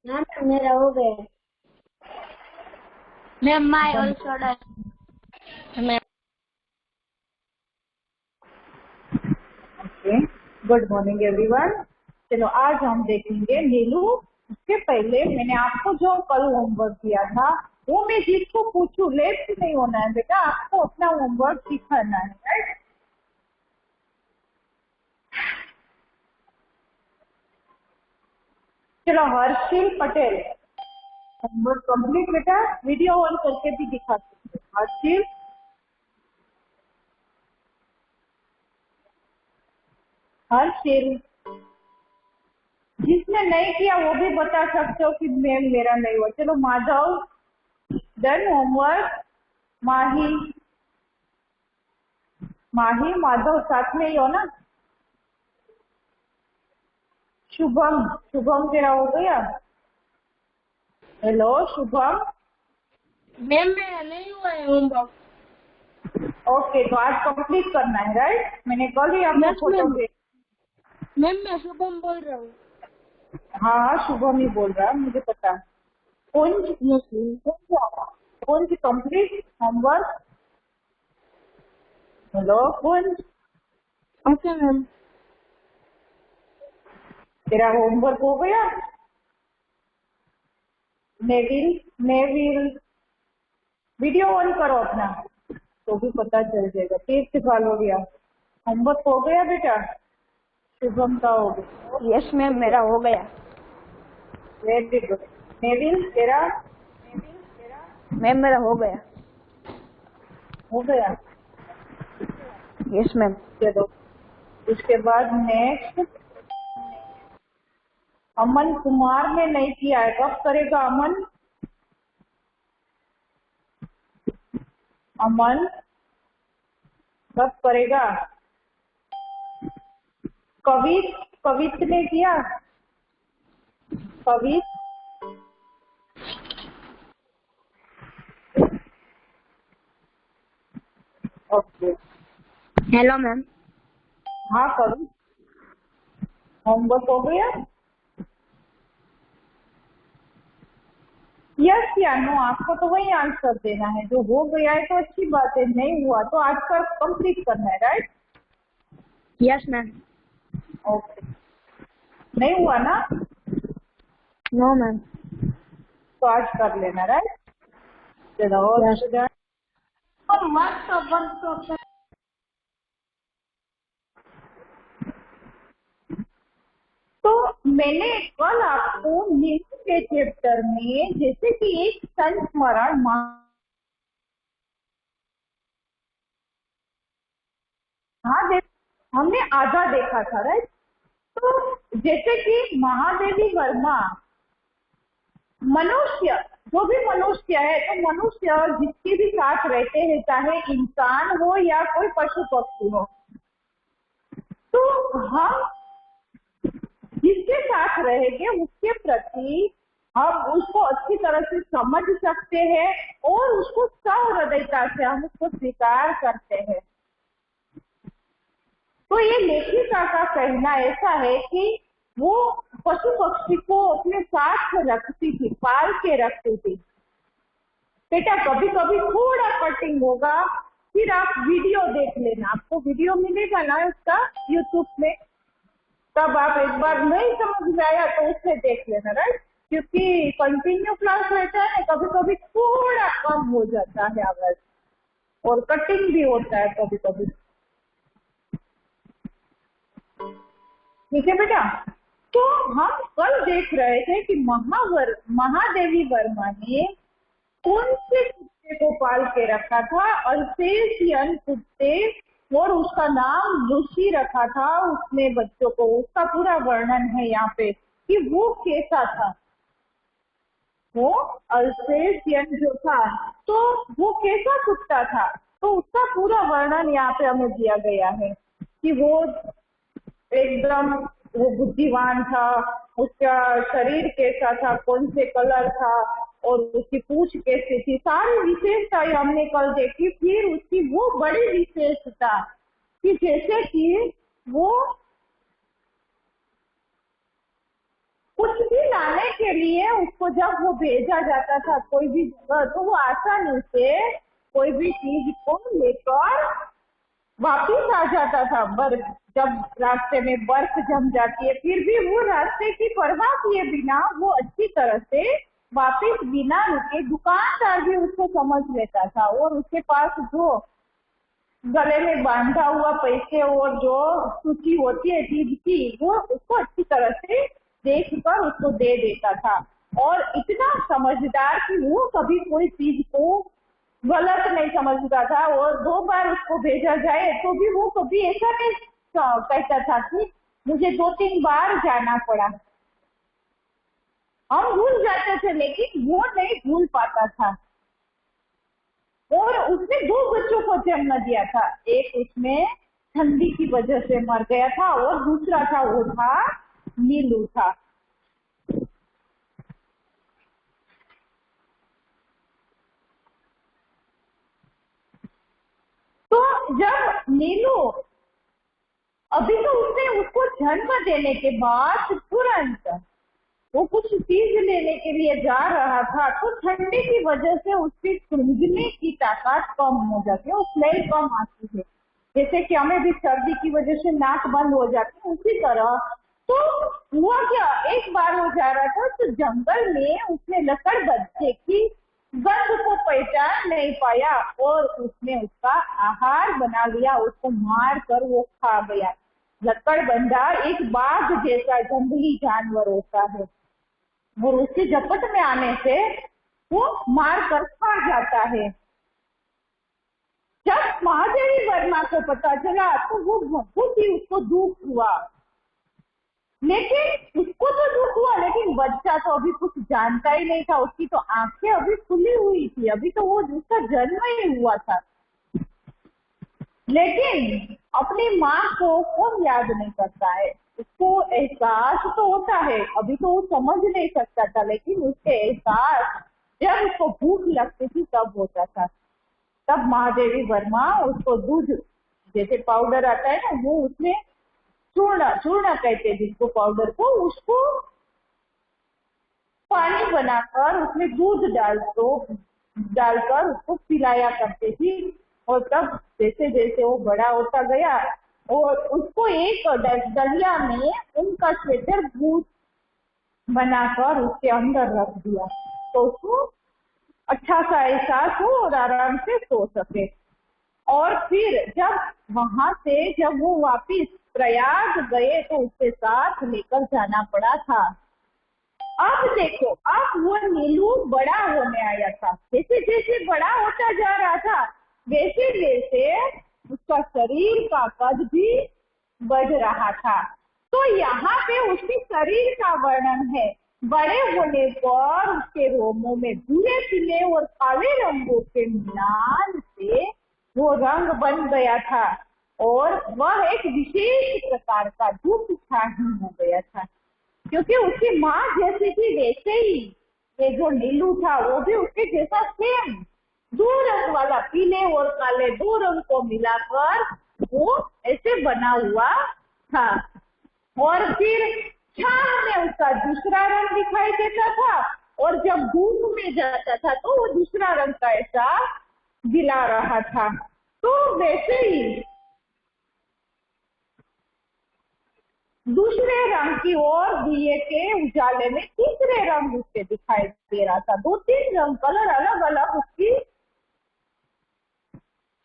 हाँ मेरा हो गया। Ma'am my also done. Okay, good morning everyone. चलो आज हम देखेंगे नीलू। उसके पहले मैंने आपको जो कल होमवर्क दिया था वो मैं जिसको पूछूं लेट नहीं होना है बेटा, आपको अपना होमवर्क दिखाना है, राइट। चलो हर्षिल पटेल, होमवर्क कंप्लीट बेटा। वीडियो ऑन करके भी दिखा सकते हो। हर्षिल, हर्षिल, जिसने नहीं किया वो भी बता सकते हो कि मैम मेरा नहीं हुआ। चलो माधव, डन होमवर्क। माही, माही माधव साथ में ही हो ना। शुभम, शुभम तेरा हो गया। हेलो शुभम। मैम मेरा नहीं हुआ है होमवर्क। ओके, तो आज कंप्लीट करना है, राइट। मैंने कल ही आपको यस फोटो मैम। भेज। मैम मैं शुभम बोल रहा हूँ। हाँ शुभम ही बोल रहा है, मुझे पता। कुंज, यस मैम। कुंज कंप्लीट होमवर्क। हेलो कुंज, ओके मैम। तेरा होमवर्क हो गया। नेविल, नेविल, वीडियो ऑन करो अपना तो भी पता चल जाएगा। तीर्थ फालोरिया, होमवर्क हो गया बेटा। शुभम का हो गया। यस मैम मेरा हो गया। Very good. नेविल तेरा मैम मेरा हो गया। हो गया। Yes ma'am. चलो उसके बाद नेक्स्ट, अमन कुमार ने नहीं किया है, कब करेगा अमन। अमन कब करेगा। कवित, कवित ने किया। कवित, ओके। Hello ma'am. हाँ कवित, होमवर्क हो गया। यस या नो, आपको तो वही आंसर देना है। जो हो गया है तो अच्छी बात है, नहीं हुआ तो आज का कंप्लीट करना है, राइट। Yes ma'am. ओके, नहीं हुआ ना नो मैम। तो आज कर लेना, राइट। चलो और यस। स्टूडेंट, तो मैंने कल आपको नींबू के चैप्टर में जैसे कि एक संस्मरण महादेव, हमने आधा देखा था, राइट। तो जैसे कि महादेवी वर्मा, मनुष्य, जो भी मनुष्य है तो मनुष्य जिसके भी साथ रहते हैं, चाहे इंसान हो या कोई पशु पक्षी हो, तो हम जिसके साथ रहेंगे उसके प्रति हम उसको अच्छी तरह से समझ सकते हैं और उसको सहृदयता से हम उसको स्वीकार करते हैं। तो ये लेखिका का कहना ऐसा है कि वो पशु पक्षी को अपने साथ रखती थी, पाल के रखती थी। बेटा कभी कभी थोड़ा कटिंग होगा, फिर आप वीडियो देख लेना, आपको वीडियो मिलेगा ना उसका यूट्यूब में, तब आप एक बार नहीं समझ में आया तो उससे देख लेना, राइट। क्योंकि कंटिन्यू क्लास रहता है, कभी कभी थोड़ा कम हो जाता है आवाज और कटिंग भी होता है कभी कभी। ठीक है बेटा। तो हम कल देख रहे थे कि महादेवी वर्मा ने कौन से कुत्ते को पाल के रखा था, अल्सेशियन कुत्ते, और उसका नाम लूसी रखा था उसने बच्चों को। उसका पूरा वर्णन है यहाँ पे कि वो कैसा था। वो अल्सेशियन जो था तो वो कैसा कुत्ता था, तो उसका पूरा वर्णन यहाँ पे हमें दिया गया है कि वो एकदम, वो बुद्धिमान था, उसका शरीर कैसा था, कौन से कलर था और उसकी पूंछ कैसी थी, सारी विशेषताएं हमने कल देखी। फिर उसकी वो बड़ी विशेषता कि जैसे कि वो कुछ भी लाने के लिए उसको जब वो भेजा जाता था कोई भी जगह, तो वो आसानी से कोई भी चीज को लेकर वापिस आ जाता था। बर्फ, जब रास्ते में बर्फ जम जाती है फिर भी वो रास्ते की परवाह किए बिना वो अच्छी तरह से वापिस बिना रुके, दुकानदार भी उसको समझ लेता था और उसके पास जो गले में बांधा हुआ पैसे और जो सूची होती है चीज की, वो उसको अच्छी तरह से देख कर उसको दे देता था। और इतना समझदार कि वो कभी कोई चीज को गलत नहीं समझता था, और 2 बार उसको भेजा जाए तो भी वो कभी ऐसा नहीं कहता था कि मुझे 2-3 बार जाना पड़ा। हम भूल जाते थे लेकिन वो नहीं भूल पाता था। और उसने 2 बच्चों को जन्म दिया था, एक उसमें ठंडी की वजह से मर गया था और दूसरा था वो था नीलू था। तो जब नीलू, अभी तो उसने उसको जन्म देने के बाद तुरंत वो कुछ चीज लेने के लिए जा रहा था, तो ठंडी की वजह से उसकी सूंघने की ताकत कम हो जाती है, वो स्मेल कम आती है। जैसे कि हमें भी सर्दी की वजह से नाक बंद हो जाती है, उसी तरह तो हुआ क्या, एक बार वो जा रहा था तो जंगल में उसने लकड़ बच्चे की गंध को पहचान नहीं पाया और उसने उसका आहार बना लिया, उसको मार कर वो खा गया। लकड़बंधा एक बाघ जैसा जंगली जानवर होता है और उसके झपट में आने से वो मार कर खा जाता है। जब महादेवी वर्मा को पता चला तो वो बहुत ही उसको दुख हुआ, लेकिन उसको तो दुख हुआ लेकिन बच्चा तो अभी कुछ जानता ही नहीं था, उसकी तो आंखें अभी खुली हुई थी, अभी तो वो उसका जन्म ही हुआ था। लेकिन अपनी माँ को कौन याद नहीं करता है, उसको एहसास तो होता है, अभी तो वो समझ नहीं सकता था, लेकिन उसके एहसास जब उसको भूख लगती थी तब होता था। तब महादेवी वर्मा उसको दूध, जैसे पाउडर आता है ना, वो उसमें चूर्ण कहते हैं जिसको पाउडर को, उसको पानी बनाकर उसमें दूध डालकर उसको पिलाया करते थी। और तब जैसे जैसे वो बड़ा होता गया और उसको एक दलिया में उनका स्वेटर भूत बनाकर उसके अंदर रख दिया तो उसको अच्छा सा एहसास हो और आराम से सो सके। और फिर जब वो वापिस प्रयाग गए तो उसके साथ लेकर जाना पड़ा था। अब देखो, अब वो नीलू बड़ा होने आया था, जैसे जैसे बड़ा होता जा रहा था वैसे वैसे उसका शरीर का कद भी बढ़ रहा था। तो यहाँ पे उसके शरीर का वर्णन है। बड़े होने पर उसके रोमों में भूरे पीले और काले रंगों के मिलान से वो रंग बन गया था और वह एक विशेष प्रकार का दुष्टशाही हो गया था, क्योंकि उसकी माँ जैसी थी वैसे ही ये जो नीलू था वो भी उसके जैसा सेम 2 रंग वाला, पीले और काले 2 रंग को मिलाकर वो ऐसे बना हुआ था। और फिर छाह में उसका दूसरा रंग दिखाई देता था और जब धूप में जाता था तो वो दूसरा रंग का ऐसा दिला रहा था। तो वैसे ही दूसरे रंग की ओर दिए के उजाले में तीसरे रंग उसके दिखाई दे रहा था। 2-3 रंग कलर अलग अलग, उसकी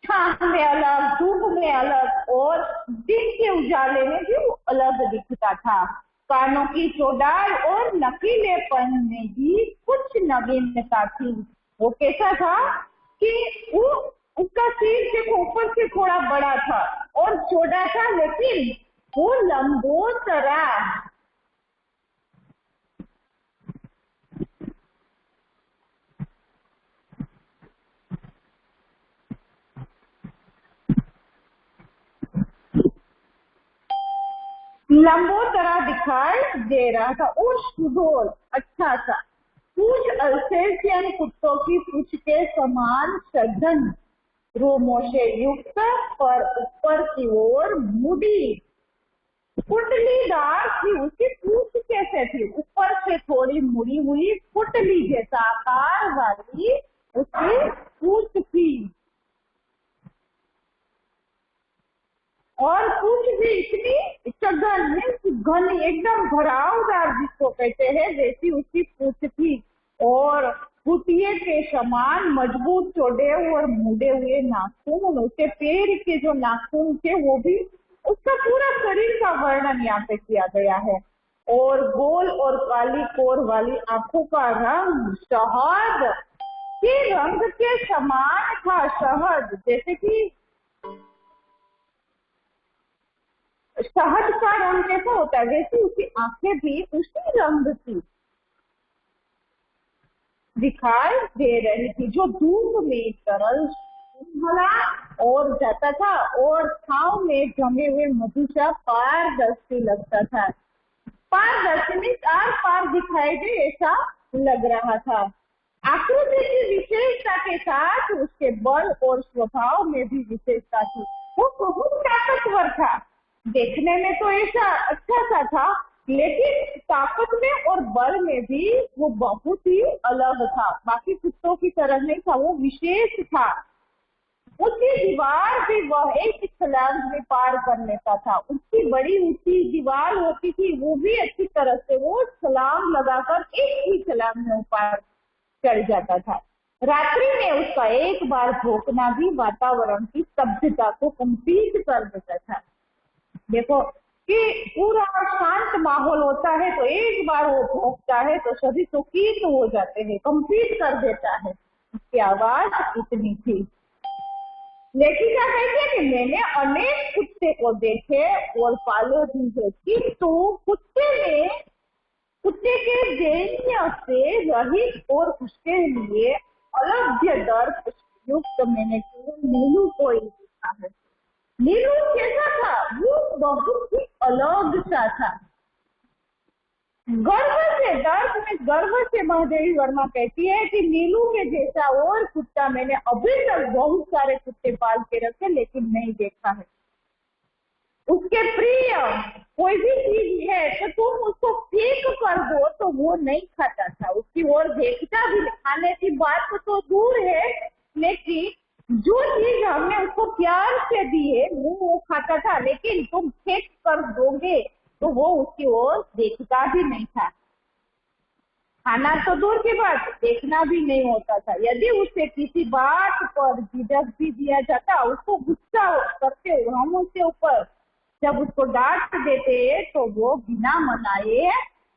छाह में अलग, धूप में अलग और दिन के उजाले में भी अलग दिखता था। कानों की चौड़ाई और नकीलेपन में भी कुछ नवीनता थी। वो कैसा था कि वो उसका सिर देखो ऊपर से थोड़ा बड़ा था और चौड़ा था, लेकिन वो लंबोदरा दिखाई दे रहा था और सुडोल अच्छा था। पूछ अल्सेशियन कुत्तों की पूछ के समान सघन रोमों से युक्त, पर ऊपर की ओर मुड़ी कुंडलीदार थी। उसकी पूछ कैसे थी? ऊपर से थोड़ी मुड़ी हुई पुतली जैसा आकार वाली उसकी पूंछ थी, और पूंछ भी इतनी सघन घनी, एकदम भरावदार जिसको कहते हैं, वैसी उसकी पूंछ थी। और कुतिये के समान मजबूत चौड़े और मुड़े हुए नाखून, उसके पैर के जो नाखून थे वो भी, उसका पूरा शरीर का वर्णन यहाँ पे किया गया है। और गोल और काली कोर वाली आंखों का रंग शहद के रंग के समान था। शहद जैसे कि शहद का रंग कैसा होता है, वैसे उसकी आंखें भी उसी रंग की दिखाई दे रही थी, जो धूप में तरल भला और जाता था और छांव में जमे हुए मधु सा पारदर्शी लगता था। पारदर्शी में आर पार दिखाई दे ऐसा लग रहा था। आकृति की विशेषता के साथ उसके बल और स्वभाव में भी विशेषता थी। वो बहुत ताकतवर था, देखने में तो ऐसा अच्छा सा था, लेकिन ताकत में और बल में भी वो बहुत ही अलग था। बाकी कुत्तों की तरह नहीं था, वो विशेष था। उसकी दीवार भी वह एक छलांग में पार कर लेता था। उसकी बड़ी ऊंची दीवार होती थी, वो भी अच्छी तरह से वो छलांग लगाकर एक ही छलांग में पार चढ़ जाता था। रात्रि में उसका एक बार भौंकना भी वातावरण की स्तब्धता को कंपित कर देता था। देखो कि पूरा शांत माहौल होता है तो एक बार वो भौंकता है तो सभी चकित हो जाते हैं, कंपित कर देता है। उसकी आवाज इतनी थी। लेखिका कहती है कि मैंने अनेक कुत्ते को देखे और पाले भी है, किंतु कुत्ते के दैन्य से रहित और उसके लिए अलभ्य दर्द युक्त मैंने केवल नीलू को ही देखा है। नीलू कैसा था? वो बहुत ही अलग सा था। गर्व से महादेवी वर्मा कहती है कि नीलू के जैसा और कुत्ता मैंने अभी तक बहुत सारे कुत्ते पाल के रखे लेकिन नहीं देखा है। उसके प्रिय कोई भी चीज है तो तुम उसको फेंक कर दो तो वो नहीं खाता था, उसकी ओर देखता भी। खाने की बात तो दूर है, लेकिन जो चीज हमने उसको प्यार से दी है वो खाता था, लेकिन तुम फेंक कर दोगे तो वो उसकी ओर देखता भी नहीं था। खाना तो दूर की बात, देखना भी नहीं होता था। यदि उससे किसी बात पर झिझक भी दिया जाता, उसको गुस्सा करते हम उसके ऊपर जब उसको डांट देते तो वो बिना मनाए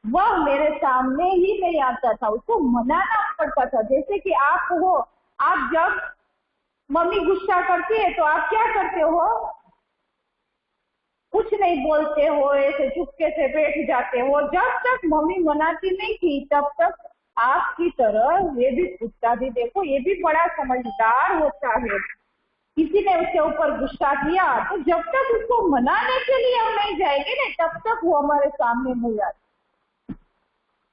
वह मेरे सामने ही नहीं आता था, उसको मनाना पड़ता था। जैसे कि आप हो, आप जब मम्मी गुस्सा करती है तो आप क्या करते हो? कुछ नहीं बोलते हो, ऐसे चुपके से बैठ जाते हो। जब तक मम्मी मनाती नहीं थी तब तक आपकी तरह ये भी कुत्ता भी, देखो ये भी बड़ा समझदार होता है। किसी ने उसके ऊपर गुस्सा किया तो जब तक उसको मनाने के लिए हम नहीं जाएंगे ना तब तक वो हमारे सामने नहीं आता।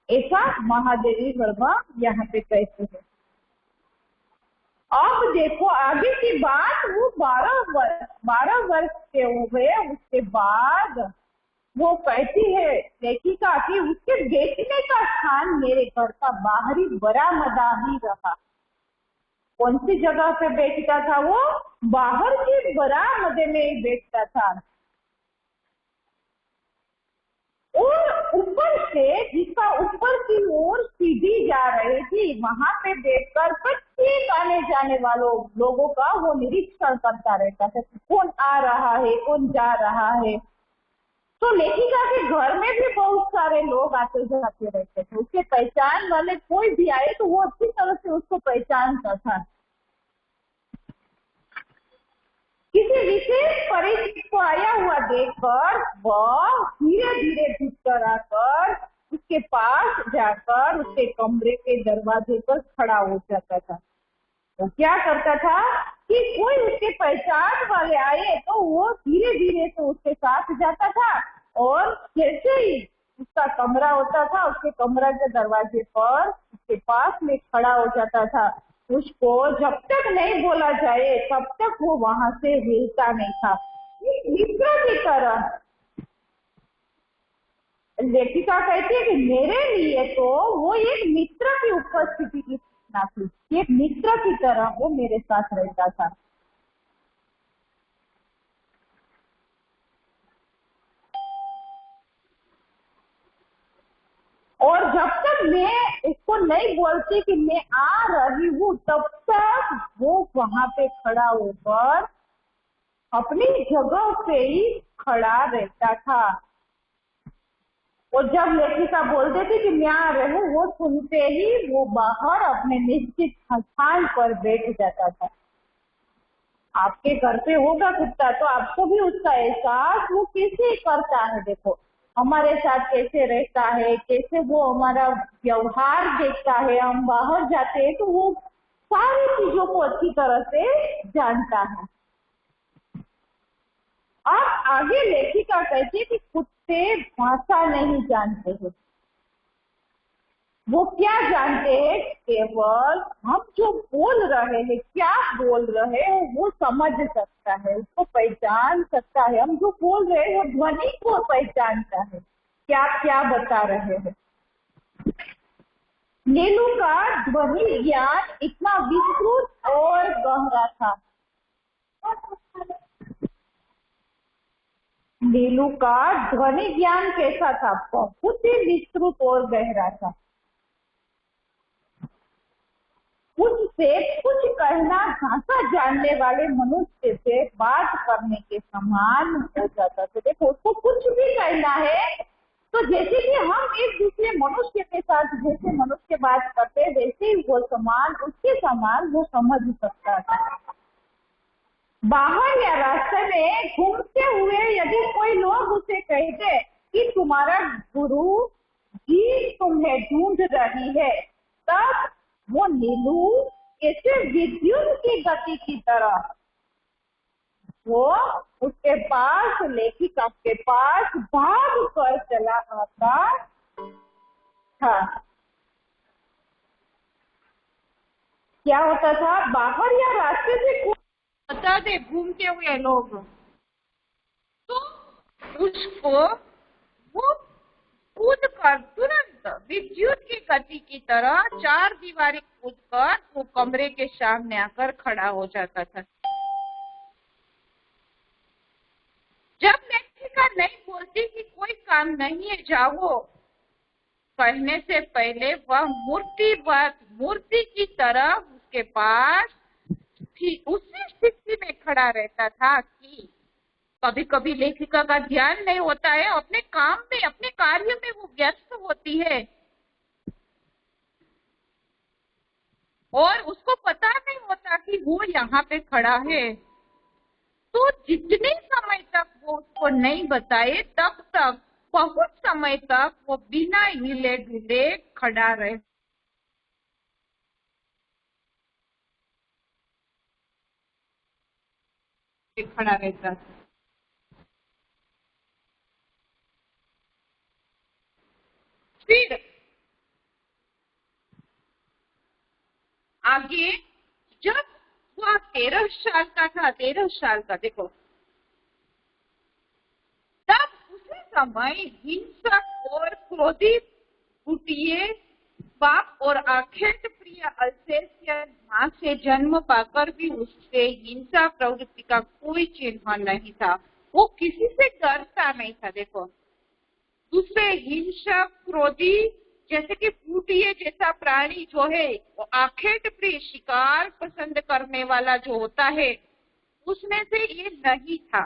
ऐसा महादेवी वर्मा यहाँ पे कहती है। अब देखो आगे की बात, वो 12 वर्ष के हो गए उसके बाद वो कहती है लेखिका कि उसके बैठने का स्थान मेरे घर का बाहरी बरामदा ही रहा। कौन सी जगह पे बैठता था वो? बाहर के बरामदे में ही बैठता था। और ऊपर से, जिसका ऊपर की ओर सीढ़ी जा रही थी, वहां पे बैठकर प्रत्येक आने जाने वालों लोगों का वो निरीक्षण करता रहता था, कौन आ रहा है, कौन जा रहा है। तो लेखिका के घर में भी बहुत सारे लोग आते जाते रहते थे। उसके पहचान वाले कोई भी आए तो वो अच्छी तरह से उसको पहचानता था। किसी विशेष परिचित को आया हुआ देखकर वह धीरे धीरे भीतर आकर उसके पास जाकर उसके कमरे के दरवाजे पर खड़ा हो जाता था। तो क्या करता था कि कोई उसके पहचान वाले आए तो वो धीरे धीरे तो उसके साथ जाता था, और जैसे ही उसका कमरा होता था उसके कमरा के दरवाजे पर उसके पास में खड़ा हो जाता था। उसको जब तक नहीं बोला जाए तब तक वो वहां से हिलता नहीं था। मित्र की तरह लेखिका कहती है कि मेरे लिए तो वो एक मित्र की उपस्थिति की सूचना थी, एक मित्र की तरह वो मेरे साथ रहता था। और जब तक मैं इसको नहीं बोलती कि मैं आ रही हूँ, तब तक वो वहां पे खड़ा होकर अपनी जगह पे ही खड़ा रहता था। और जब लेखिका बोल देती कि मैं आ रही हूँ, वो सुनते ही वो बाहर अपने निश्चित स्थान पर बैठ जाता था। आपके घर पे होगा कुत्ता तो आपको भी उसका एहसास वो कैसे करता है, देखो हमारे साथ कैसे रहता है, कैसे वो हमारा व्यवहार देखता है, हम बाहर जाते हैं तो वो सारी चीजों को अच्छी तरह से जानता है। अब आगे लेखिका कहती है कि कुत्ते भाषा नहीं जानते हैं, वो क्या जानते हैं, केवल हम जो बोल रहे हैं, क्या बोल रहे हैं वो समझ सकता है, उसको पहचान सकता है। हम जो बोल रहे हैं वो ध्वनि को पहचानता है, क्या क्या बता रहे हैं। नीलू का ध्वनि ज्ञान इतना विस्तृत और गहरा था। नीलू का ध्वनि ज्ञान कैसा था, बहुत ही विस्तृत और गहरा था। उससे कुछ कहना भाषा जानने वाले मनुष्य से बात करने के समान हो जाता था। देखो उसको कुछ भी कहना है तो जैसे कि हम एक दूसरे मनुष्य के साथ जैसे मनुष्य बात करते हैं, वैसे ही वो समान उसके समान वो समझ सकता था। बाहर या रास्ते में घूमते हुए यदि कोई लोग उसे कहते कि तुम्हारा गुरु जी तुम्हें ढूंढ रही है, तब वो नीलू ऐसे विद्युत की गति की तरह वो उसके पास, लेखिका के पास भाग कर चला आता था। क्या होता था, बाहर या रास्ते से कोई बता दे घूमते हुए लोग, तो उसको वो कूद कर तुरंत विद्युत की गति की तरह चार दीवारी कूद कर वो कमरे के सामने आकर खड़ा हो जाता था। जब लेखिका नहीं बोलती कि कोई काम नहीं है जाओ, कहने से पहले वह मूर्ति की तरह उसके पास उसी स्थिति में खड़ा रहता था कि कभी कभी लेखिका का ध्यान नहीं होता है, अपने काम में अपने कार्य में वो व्यस्त होती है और उसको पता नहीं होता कि वो यहाँ पे खड़ा है। तो जितने समय तक वो उसको नहीं बताए, तब तक बहुत समय तक वो बिना हिले डुले खड़ा रहे। खड़ा रहता था। फिर आगे जब वह 13 साल का था, 13 साल का देखो, तब उसी समय हिंसक और क्रोधित कुटिये बाप और आखेट प्रिय अल्सेशियन माँ से जन्म पाकर भी उससे हिंसा प्रवृत्ति का कोई चिन्ह नहीं था। वो किसी से डरता नहीं था। देखो दूसरे हिंसक क्रोधी जैसे कि फूटिये जैसा प्राणी जो है, वो आखेट प्रिय शिकार पसंद करने वाला जो होता है, उसमें से ये नहीं था।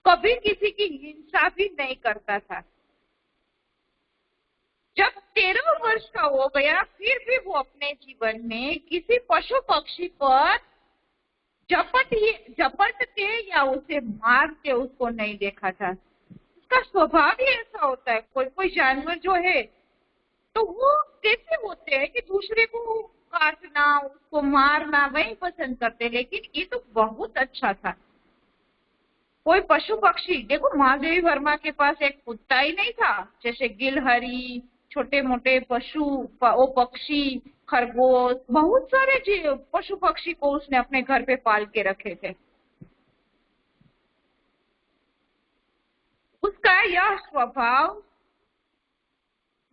कभी किसी की हिंसा भी नहीं करता था। जब 13 वर्ष का हो गया, फिर भी वो अपने जीवन में किसी पशु पक्षी पर झपटते या उसे मारते उसको नहीं देखा था। उसका स्वभाव ही ऐसा होता है। कोई कोई जानवर जो है तो वो कैसे होते हैं कि दूसरे को काटना, उसको मारना वही पसंद करते, लेकिन ये तो बहुत अच्छा था। कोई पशु पक्षी, देखो महादेवी वर्मा के पास एक कुत्ता ही नहीं था, जैसे गिलहरी, छोटे मोटे पशु, वो पक्षी, खरगोश, बहुत सारे पशु पक्षी को उसने अपने घर पे पाल के रखे थे। उसका यह स्वभाव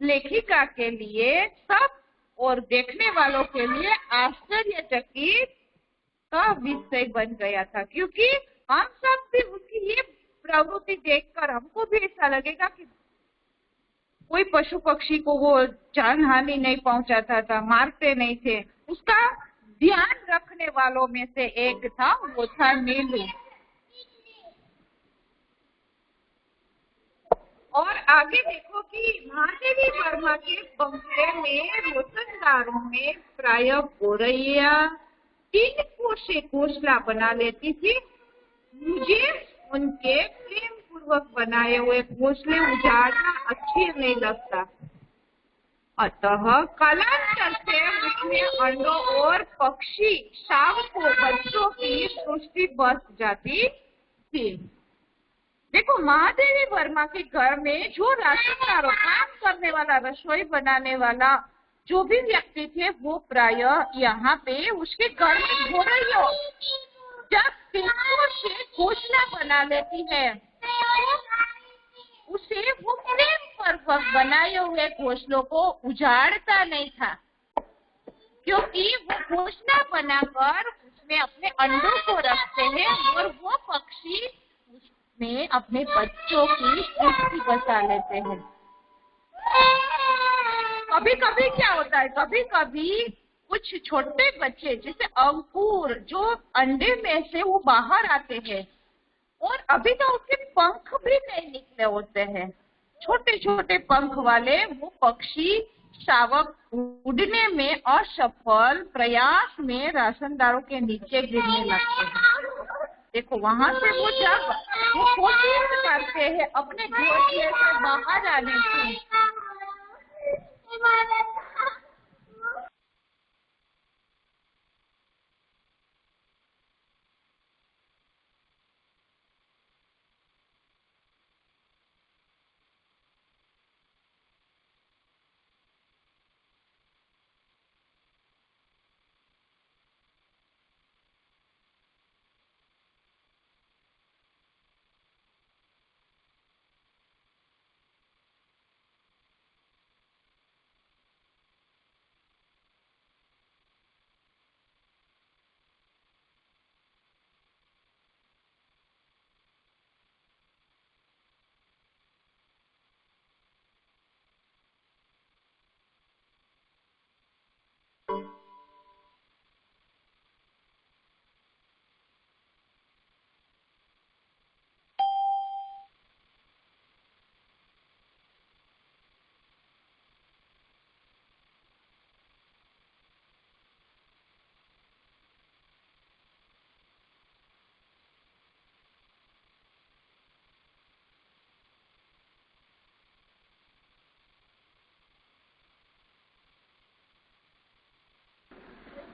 लेखिका के लिए सब और देखने वालों के लिए आश्चर्यचकित का विषय बन गया था, क्योंकि हम सब भी उसकी ये प्रवृत्ति देखकर हमको भी ऐसा लगेगा कि कोई पशु पक्षी को वो जान हानि नहीं पहुंचाता था, मारते नहीं थे। उसका ध्यान रखने वालों में से एक था, वो था नीलू। और आगे देखो कि महादेवी वर्मा के बंगले में रोशनदारों में प्राय गोरैया 3 कोसे घोंसला बना लेती थी। मुझे उनके प्रेम पूर्वक बनाए हुए घोंसले उजाड़ना अच्छे नहीं लगता, अतः कालांतर से उसमें अंडों और पक्षी शावकों बच्चों की सृष्टि बस जाती थी। देखो, महादेवी वर्मा के घर में जो राशनदारों, काम करने वाला, रसोई बनाने वाला जो भी व्यक्ति थे, वो प्राय यहाँ पे उसके घर में गोरैया जब तिनकों से घोंसला बना लेती है तो उसे वो प्रेम पूर्वक बनाए हुए घोंसलों को उजाड़ता नहीं था, क्योंकि वो घोंसला बनाकर उसमें अपने अंडों को रखते हैं और वो पक्षी उसमें अपने बच्चों की सृष्टि बसा लेते हैं। कभी कभी क्या होता है, कभी कभी कुछ छोटे बच्चे जैसे अंकुर जो अंडे में से वो बाहर आते हैं और अभी तो उसके पंख भी नहीं निकले होते हैं, छोटे छोटे पंख वाले वो पक्षी शावक उड़ने में असफल प्रयास में राशनदारों के नीचे गिरने लगते हैं। देखो, वहां से वो जब वो कोशिश करते हैं अपने घोंसले से बाहर आने की,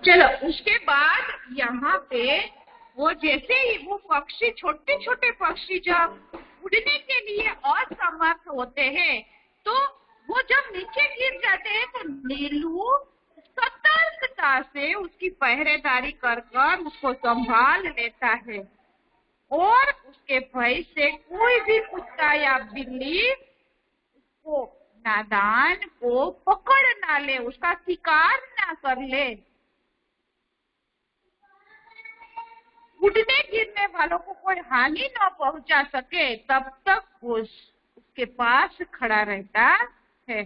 चलो उसके बाद यहाँ पे वो जैसे ही वो पक्षी, छोटे छोटे पक्षी जब उड़ने के लिए असमर्थ होते हैं तो वो जब नीचे गिर जाते हैं तो नीलू सतर्कता से उसकी पहरेदारी कर कर उसको संभाल लेता है और उसके भय से कोई भी कुत्ता या बिल्ली उसको, नादान को पकड़ ना ले, उसका शिकार ना कर ले। उड़ने गिरने वालों को कोई हानि न पहुंचा सके तब तक वो उसके पास खड़ा रहता है।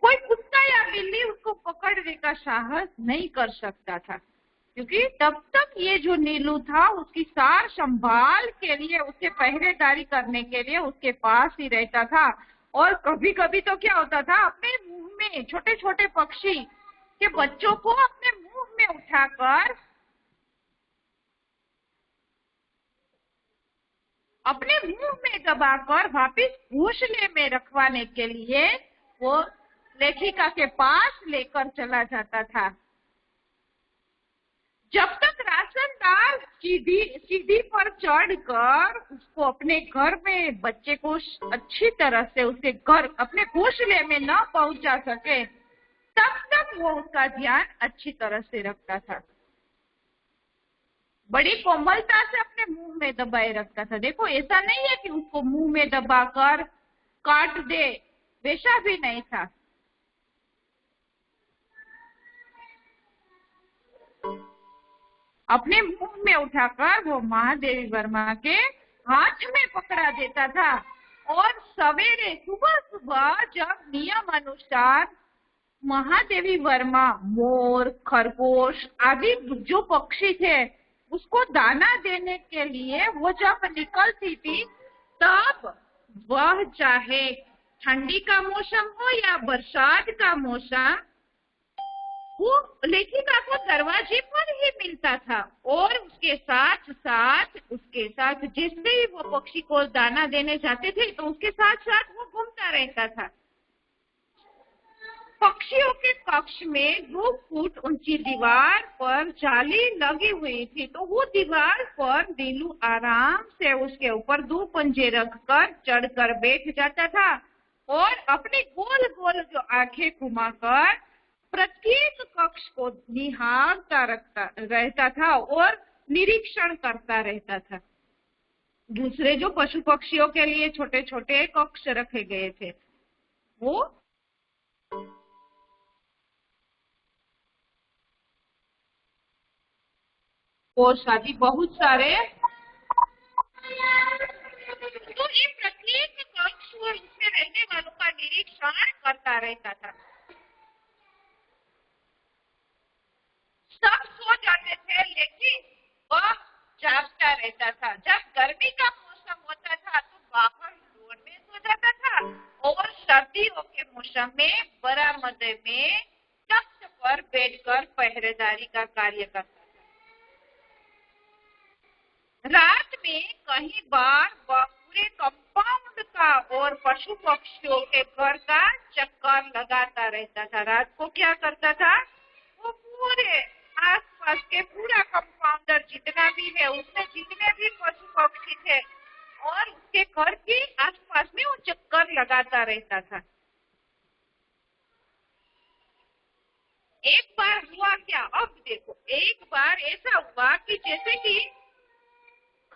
कोई कुत्ता या बिल्ली उसको पकड़ने का साहस नहीं कर सकता था, क्योंकि तब तक ये जो नीलू था उसकी सार संभाल के लिए, उसके पहरेदारी करने के लिए उसके पास ही रहता था। और कभी कभी तो क्या होता था, अपने मुंह में, छोटे छोटे पक्षी के बच्चों को अपने मुंह में उठाकर अपने मुंह में दबाकर वापिस घोंसले में रखवाने के लिए वो लेखिका के पास लेकर चला जाता था। जब तक राशनदार सीढ़ी पर चढ़कर उसको अपने घर में, बच्चे को अच्छी तरह से उसके घर, अपने घोंसले में न पहुंचा सके तब तक वो उसका ध्यान अच्छी तरह से रखता था। बड़ी कोमलता से अपने मुंह में दबाए रखता था। देखो, ऐसा नहीं है कि उसको मुंह में दबाकर काट दे, वैसा भी नहीं था। अपने मुंह में उठाकर वो महादेवी वर्मा के हाथ में पकड़ा देता था। और सवेरे सुबह सुबह जब नियम अनुसार महादेवी वर्मा मोर, खरगोश आदि जो पक्षी थे उसको दाना देने के लिए वो जब निकलती थी, तब वह चाहे ठंडी का मौसम हो या बरसात का मौसम, वो लेखिका को दरवाजे पर ही मिलता था। और उसके साथ जैसे ही वो पक्षी को दाना देने जाते थे तो उसके साथ साथ वो घूमता रहता था। पक्षियों के कक्ष में 2 फुट ऊंची दीवार पर जाली लगी हुई थी, तो वो दीवार पर नीलू आराम से उसके ऊपर 2 पंजे रखकर चढ़कर बैठ जाता था और अपने गोल गोल जो आंखें घुमाकर प्रत्येक कक्ष को निहारता रहता था और निरीक्षण करता रहता था। दूसरे जो पशु पक्षियों के लिए छोटे छोटे कक्ष रखे गए थे, वो और शादी बहुत सारे, तो ये प्रत्येक कक्ष और उसमें रहने वालों का निरीक्षण करता रहता था। सब सो जाते थे लेकिन वह जागता रहता था। जब गर्मी का मौसम होता था तो बाहर रोड में सो जाता था और सर्दियों के मौसम में बरामदे में तख्त पर बैठकर पहरेदारी का कार्य करता था। रात में कई बार वह पूरे कंपाउंड का और पशु पक्षियों के घर का चक्कर लगाता रहता था। रात को क्या करता था, वो पूरे आसपास के पूरा कंपाउंडर जितना भी है उसमें जितने भी पशु पक्षी थे और उसके घर के आसपास में वो चक्कर लगाता रहता था। एक बार हुआ क्या, अब देखो, एक बार ऐसा हुआ कि जैसे कि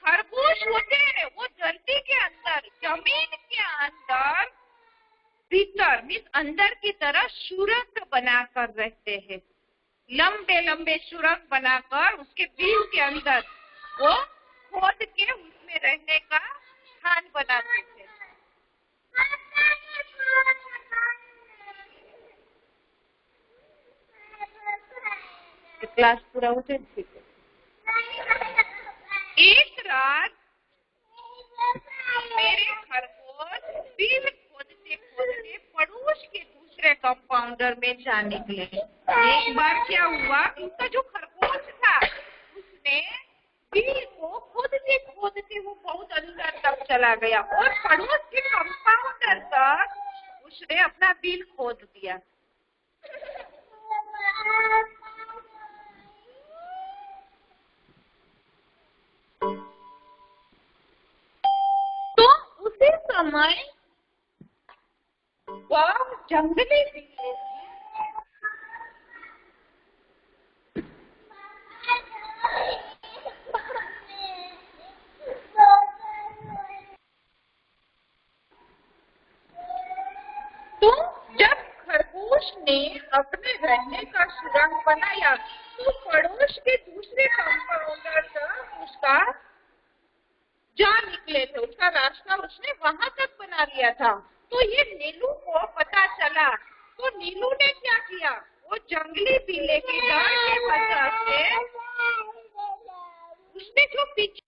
खरगोश होते हैं वो धरती के अंदर, जमीन के अंदर भीतर मीन्स अंदर की तरह सुरंग बनाकर रहते हैं। लंबे लंबे सुरंग बनाकर उसके बिल के अंदर वो खोद के उसमें रहने का स्थान बनाते थे। क्लास पूरा होते, ठीक है। एक रात मेरे खरगोश बिल खोदते खोदते पड़ोस के दूसरे कंपाउंडर में जा निकले। एक बार क्या हुआ, उनका जो खरगोश था उसने बिल को खोदते खोदते वो बहुत अंदर तक चला गया और पड़ोस के कंपाउंडर तक उसने अपना बिल खोद दिया। तो उसी समय वह जंगली बिल्ली तो जब खरगोश ने अपने रहने का सुरंग बनाया तो पड़ोस के दूसरे कंपाउंडर तक उसका जा निकले थे, उसका रास्ता उसने वहां तक बना लिया था। तो ये नीलू को पता चला, तो नीलू ने क्या किया, वो जंगली बिल्ली के डर के वजह से उसने जो पीछे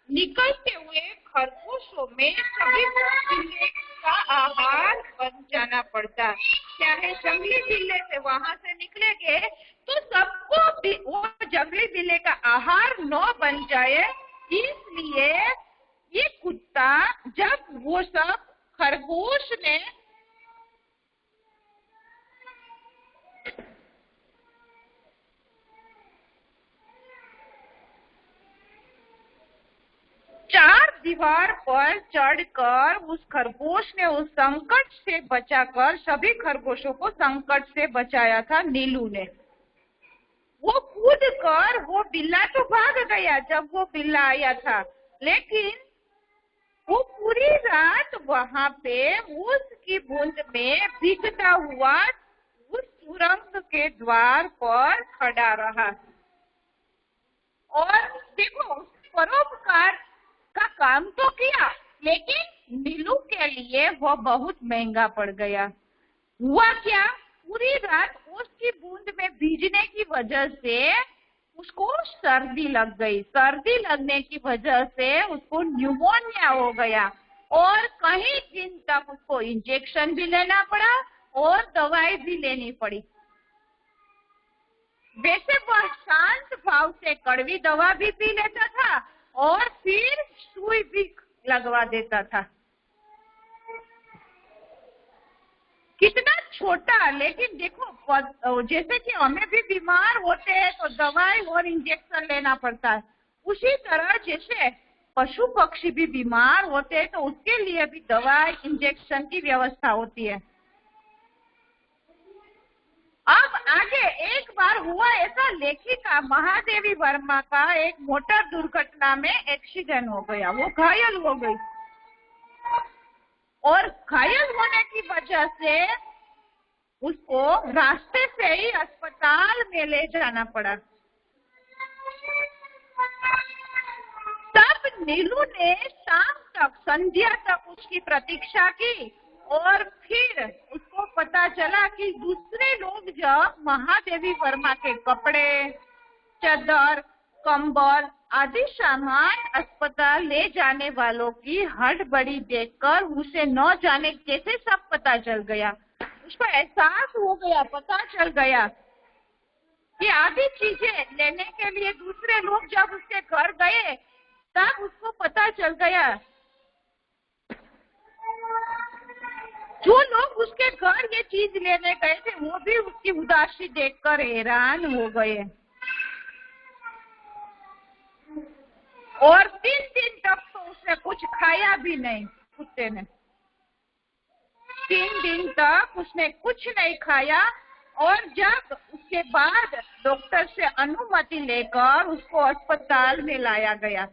निकलते हुए खरगोशों में सभी बिल्ली का आहार बन जाना पड़ता। चाहे जंगली बिल्ली से वहां से निकलेंगे तो सबको वो जंगली बिल्ली का आहार न बन जाए, इसलिए ये कुत्ता जब वो सब खरगोश ने दीवार पर चढ़कर उस खरगोश ने उस संकट से बचाकर सभी खरगोशों को संकट से बचाया था नीलू ने। वो कूद कर वो बिल्ला तो भाग गया जब वो बिल्ला आया था, लेकिन वो पूरी रात वहां पे उसकी बूंद में भीगता हुआ उस सुरंग के द्वार पर खड़ा रहा। और देखो, परोपकार का काम तो किया, लेकिन नीलू के लिए वो बहुत महंगा पड़ गया। हुआ क्या, पूरी रात उसकी बूंद में भीगने की वजह से उसको सर्दी लग गई। सर्दी लगने की वजह से उसको न्यूमोनिया हो गया और कई दिन तक उसको इंजेक्शन भी लेना पड़ा और दवाई भी लेनी पड़ी। वैसे वह शांत भाव से कड़वी दवा भी पी लेता था और फिर सुई भी लगवा देता था। कितना छोटा, लेकिन देखो जैसे कि हमें भी बीमार होते हैं तो दवाई और इंजेक्शन लेना पड़ता है, उसी तरह जैसे पशु पक्षी भी बीमार होते हैं तो उसके लिए भी दवाई इंजेक्शन की व्यवस्था होती है। अब आगे एक बार हुआ ऐसा, लेखिका महादेवी वर्मा का एक मोटर दुर्घटना में एक्सीडेंट हो गया, वो घायल हो गई और घायल होने की वजह से उसको रास्ते से ही अस्पताल में ले जाना पड़ा। तब नीलू ने शाम तक, संध्या तक उसकी प्रतीक्षा की और फिर उसको पता चला कि दूसरे लोग जब महादेवी वर्मा के कपड़े, चादर, कंबल आदि सामान अस्पताल ले जाने वालों की हड़बड़ी देखकर उसे न जाने कैसे सब पता चल गया। उसको एहसास हो गया, पता चल गया कि आधी चीजें लेने के लिए दूसरे लोग जब उसके घर गए तब उसको पता चल गया जो लोग उसके घर ये चीज लेने गए थे वो भी उसकी उदासी देखकर हैरान हो गए। और 3 दिन तक तो उसने कुछ खाया भी नहीं, कुत्ते ने 3 दिन तक उसने कुछ नहीं खाया। और जब उसके बाद डॉक्टर से अनुमति लेकर उसको अस्पताल में लाया गया,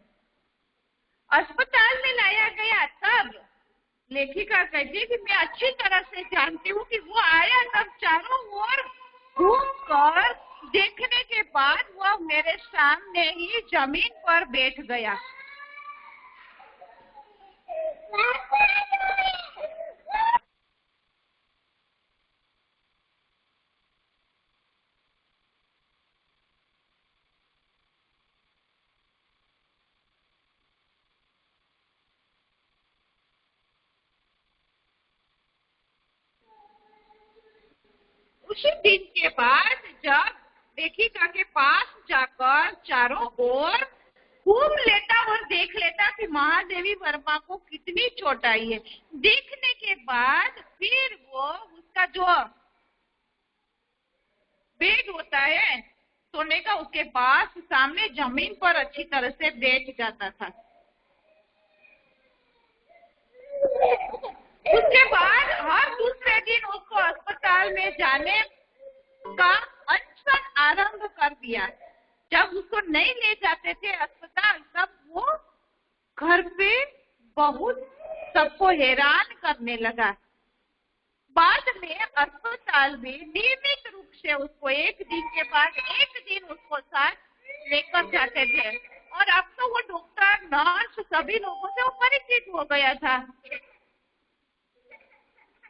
तब लेखिका कहती है कि मैं अच्छी तरह से जानती हूँ कि वो आया तब चारों ओर घूमकर देखने के बाद वो मेरे सामने ही जमीन पर बैठ गया। उसी दिन के बाद जब लेखिका के पास जाकर चारों ओर घूम लेता और देख लेता कि महादेवी वर्मा को कितनी चोट आई है, देखने के बाद फिर वो उसका जो बेड होता है सोने का, उसके पास सामने जमीन पर अच्छी तरह से बैठ जाता था। उसके बाद हर दूसरे दिन उसको अस्पताल में जाने का अनशन आरंभ कर दिया। जब उसको नहीं ले जाते थे अस्पताल तब वो घर पे बहुत सबको हैरान करने लगा। बाद में अस्पताल में नियमित रूप से उसको एक दिन के बाद एक दिन उसको साथ लेकर जाते थे और अब तो वो डॉक्टर, नर्स सभी लोगों से वो परिचित हो गया था।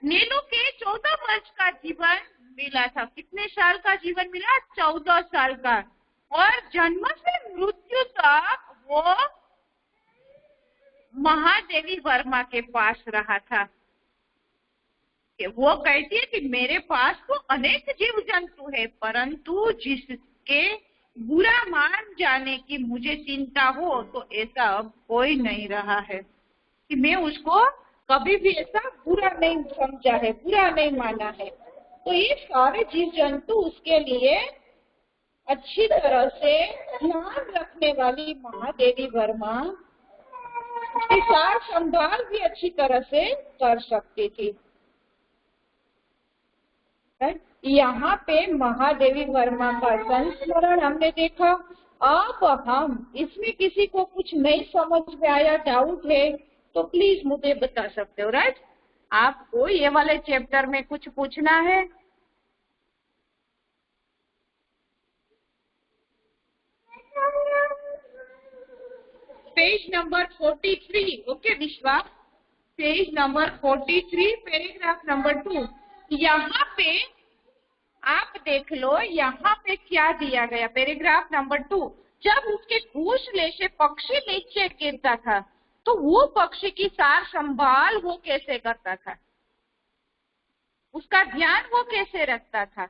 नीलू के 14 वर्ष का जीवन मिला था। कितने साल का जीवन मिला? 14 साल का। और जन्म से मृत्यु तक वो महादेवी वर्मा के पास रहा था। वो कहती है कि मेरे पास तो अनेक जीव जंतु है, परंतु जिसके बुरा मान जाने की मुझे चिंता हो तो ऐसा अब कोई नहीं रहा है कि मैं उसको कभी भी ऐसा बुरा नहीं समझा है, बुरा नहीं माना है। तो ये सारे जीव जंतु उसके लिए अच्छी तरह से ध्यान रखने वाली महादेवी वर्मा उसकी सार संभाल भी अच्छी तरह से कर सकती थी। यहाँ पे महादेवी वर्मा का संस्मरण हमने देखा। अब हम इसमें किसी को कुछ नहीं समझ में आया, डाउट है, तो प्लीज मुझे बता सकते हो, राइट? आपको ये वाले चैप्टर में कुछ पूछना है? पेज नंबर 43, ओके विश्वा, पेज नंबर 43, पैराग्राफ नंबर 2। यहाँ पे आप देख लो, यहाँ पे क्या दिया गया, पैराग्राफ नंबर 2। जब उसके घोंसले से पक्षी नीचे गिरता था तो वो पक्षी की सार संभाल वो कैसे करता था, उसका ध्यान वो कैसे रखता था?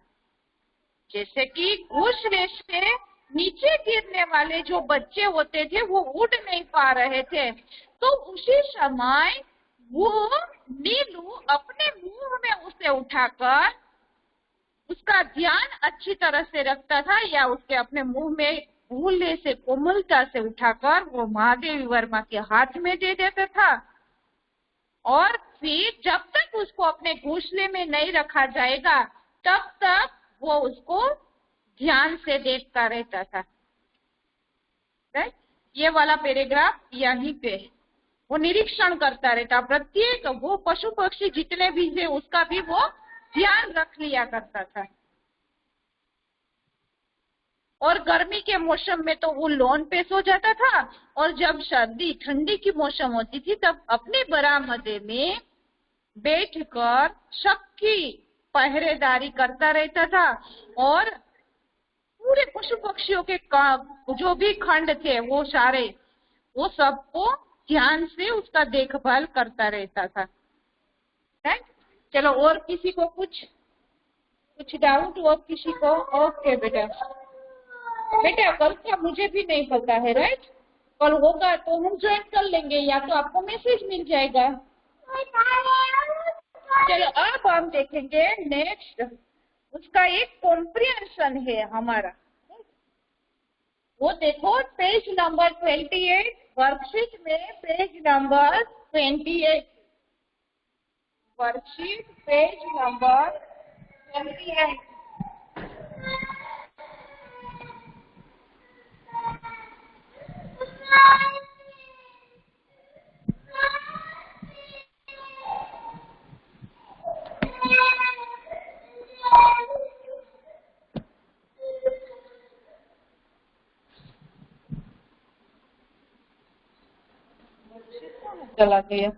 जैसे कि घोंसले से नीचे गिरने वाले जो बच्चे होते थे वो उड़ नहीं पा रहे थे, तो उसी समय वो नीलू अपने मुंह में उसे उठाकर उसका ध्यान अच्छी तरह से रखता था, या उसके अपने मुंह में भूले से कोमलता से उठाकर वो महादेवी वर्मा के हाथ में दे देता था। और फिर जब तक उसको अपने घोंसले में नहीं रखा जाएगा तब तक वो उसको ध्यान से देखता रहता था। राइट? ये वाला पैराग्राफ यहीं पे वो निरीक्षण करता रहता, प्रत्येक वो पशु पक्षी जितने भी थे उसका भी वो ध्यान रख लिया करता था। और गर्मी के मौसम में तो वो लॉन पे सो जाता था, और जब सर्दी ठंडी की मौसम होती थी तब अपने बरामदे में बैठकर सबकी पहरेदारी करता रहता था, और पूरे पशु पक्षियों के जो भी खंड थे वो सारे वो सबको ध्यान से उसका देखभाल करता रहता था। राइट? चलो, और किसी को कुछ डाउट और किसी को? ओके बेटा, कल का मुझे भी नहीं पता है, राइट? कल होगा तो हम ज्वाइन कर लेंगे, या तो आपको मैसेज मिल जाएगा। चलो, अब हम देखेंगे नेक्स्ट, उसका एक कॉम्प्रिहेंशन है हमारा। वो देखो पेज नंबर 28, वर्कशीट में page number 28, worksheet page number 28। चला गया।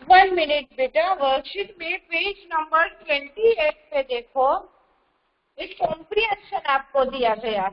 वन मिनट बेटा, वर्कशीट में पेज नंबर 28 पे देखो, एक कॉम्प्रिहेंशन आपको दिया गया।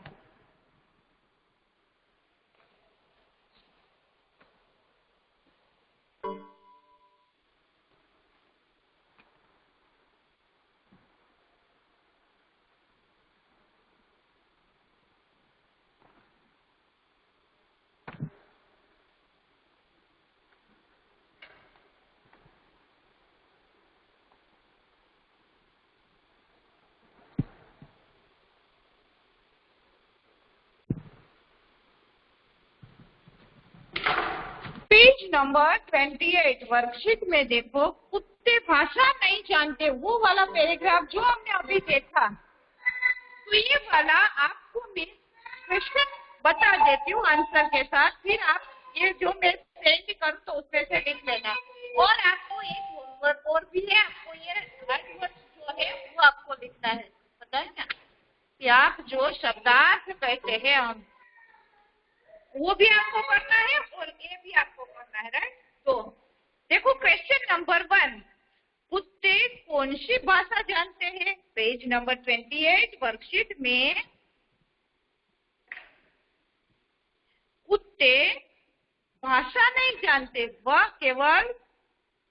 पेज नंबर 28 वर्कशीट में देखो, कुत्ते भाषा नहीं जानते, वो वाला पैराग्राफ जो हमने अभी देखा। तो ये वाला आपको मैं क्वेश्चन बता देती हूँ आंसर के साथ, फिर आप ये जो मैं सेंड करूँ तो उसमें से लिख लेना। और आपको एक होमवर्क और भी है, आपको ये वर्ड जो है वो आपको लिखना है, पता है क्या? कि आप जो शब्दार्थ कहते हैं हम वो भी आपको करना है और ये भी आपको करना है, राइट? तो देखो क्वेश्चन नंबर 1, कुत्ते कौन सी भाषा जानते हैं? पेज नंबर 28 वर्कशीट में कुत्ते भाषा नहीं जानते, वह केवल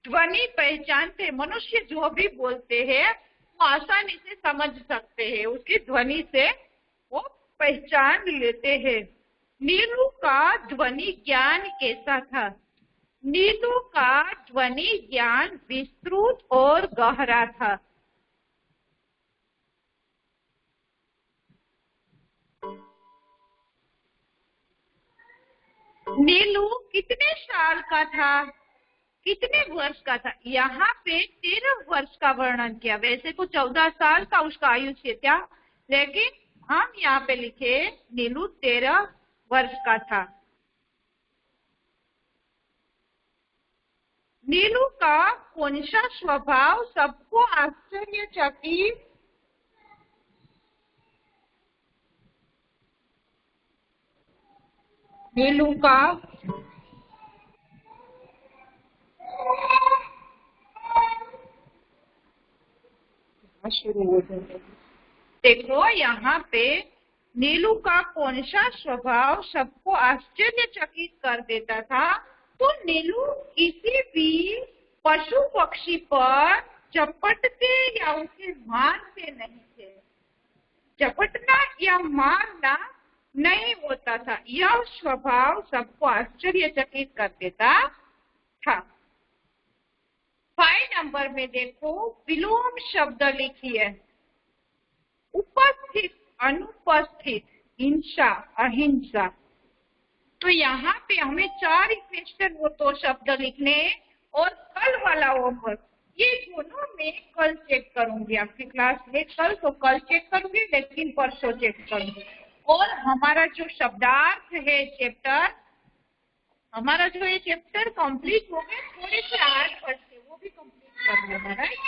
ध्वनि पहचानते। मनुष्य जो भी बोलते हैं आसानी से समझ सकते हैं, उसकी ध्वनि से वो पहचान लेते हैं। नीलू का ध्वनि ज्ञान कैसा था? नीलू का ध्वनि ज्ञान विस्तृत और गहरा था। नीलू कितने साल का था? कितने वर्ष का था? यहाँ पे 13 वर्ष का वर्णन किया। वैसे तो 14 साल का उसका आयुष्य था, लेकिन हम यहाँ पे लिखे नीलू 13 वर्ष का था। नीलू का कौन सा स्वभाव सबको आश्चर्यचकित नीलू का शुरू हो जाए। देखो यहाँ पे नीलू का कौन सा स्वभाव सबको आश्चर्यचकित कर देता था? तो नीलू किसी भी पशु पक्षी पर झपटते या उसे मारते नहीं थे। झपटना या मारना नहीं होता था। यह स्वभाव सबको आश्चर्यचकित कर देता था। 5 नंबर में देखो, विलोम शब्द लिखिए। उपस्थित, अनुपस्थित, हिंसा, अहिंसा। तो यहाँ पे हमें 4 क्वेश्चन वो 2 शब्द लिखने और कल वाला होमवर्क, ये दोनों में कल चेक करूंगी। आपकी क्लास में कल तो कल चेक करूंगी, लेकिन परसों चेक करूंगी। और हमारा जो शब्दार्थ है चैप्टर, हमारा जो ये चैप्टर कंप्लीट हो गया, थोड़े से 8 बच्चे वो भी कंप्लीट कर लेना, राइट?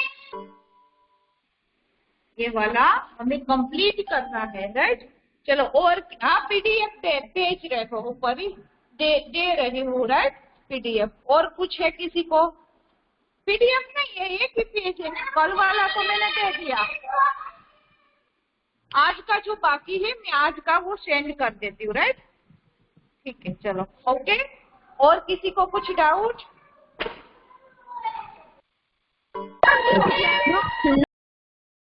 ये वाला हमें कंप्लीट करना है, राइट? चलो, और आप पीडीएफ भेज रहे हो, ऊपर ही दे रही हूँ, राइट? पीडीएफ। और कुछ है किसी को? पीडीएफ नहीं है, एक ही पेज है। कल वाला तो मैंने दे दिया। आज का जो बाकी है मैं आज का वो सेंड कर देती हूँ, राइट? ठीक है, चलो, ओके। और किसी को कुछ डाउट?